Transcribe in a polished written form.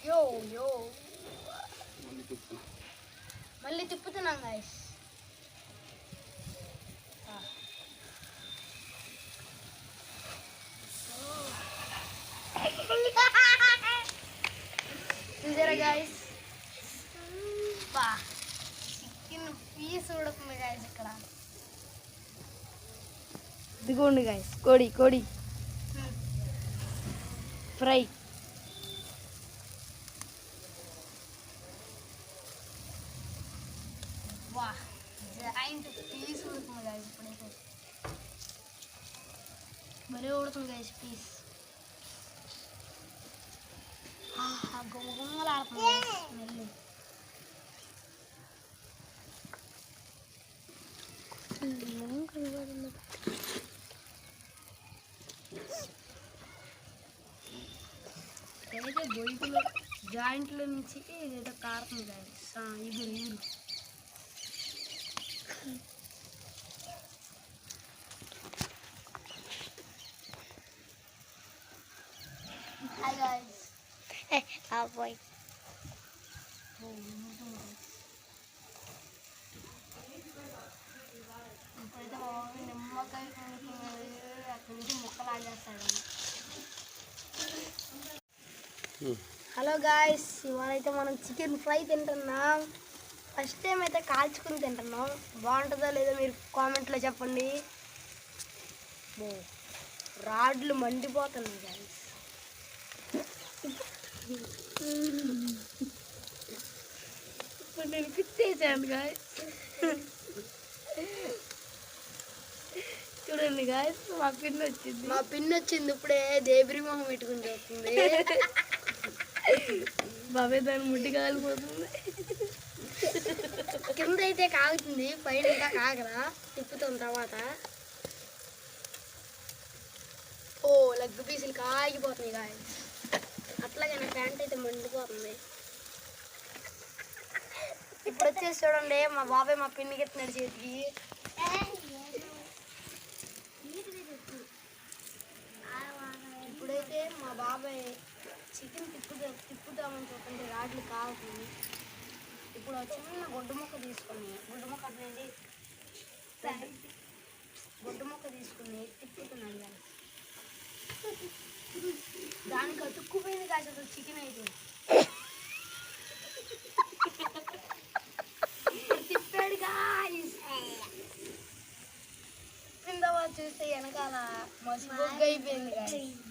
యో యో మళ్ళీ తిప్పుతున్నాం గాయస్. చూసారా గాయస్, చికెన్ పీస్ ఉడుతుంది గాయస్ ఇక్కడ. ఇదిగోండి గాయస్ కోడి ఫ్రై. జాయింట్ పీస్ ఉడుతుంది గాయస్ ఇప్పుడైతే. మరీ ఉడుతుంది గాయస్ పీస్. గుమ్మలాడుతుంది స్మెల్. అయితే గొయ్యిలో జాయింట్లో నుంచి ఏదో కారుతుంది గాయస్. ఇగురు హాయ్ గాయస్. బాయ్. ఇప్పుడైతే నిమ్మకాయ అక్కడి నుంచి ముక్కలు ఆగేస్తాడు. హలో గాయస్, ఇవాళైతే మనం చికెన్ ఫ్రై తింటున్నాం. ఫస్ట్ టైం అయితే కాల్చుకుని తింటున్నాం. బాగుంటుందో లేదో మీరు కామెంట్లో చెప్పండి. రాడ్లు మండిపోతున్నాయి గాయస్. ఇప్పుడు నేను పిచ్చేసాను గాయస్. చూడండి గాయస్, మా పిన్ వచ్చింది ఇప్పుడే. దేబ్రి మొహం పెట్టుకుని చూస్తుంది. బాబాయ్ దాని ముడ్డి కాలిపోతుంది. కింద అయితే కాగుతుంది, పైన ఇంకా కాగరా. తిప్పుతాం తర్వాత. ఓ లెగ్ పీసులు కాగిపోతున్నాయి గాయస్. అట్లాగే నా ప్యాంట్ అయితే మండిపోతుంది. ఇప్పుడు వచ్చేసి చూడండి, మా బాబాయ్ మా పిన్నికి ఎత్తున్నాడు చేతికి. ఇప్పుడైతే మా బాబాయ్ చికెన్ తిప్పుతామని చెప్పండి, రాడ్లు కావుతుంది. ఇప్పుడు చిన్న గుడ్డు ముక్క తీసుకుని తిప్పుతున్నాడు కానీ దానికి అతుక్కుపోయింది కాదు అసలు చికెన్ అయితే. తిప్పాడు గాయ్స్. కింద చూస్తే వెనకాల మసి బొగ్గు అయిపోయింది గాయ్స్.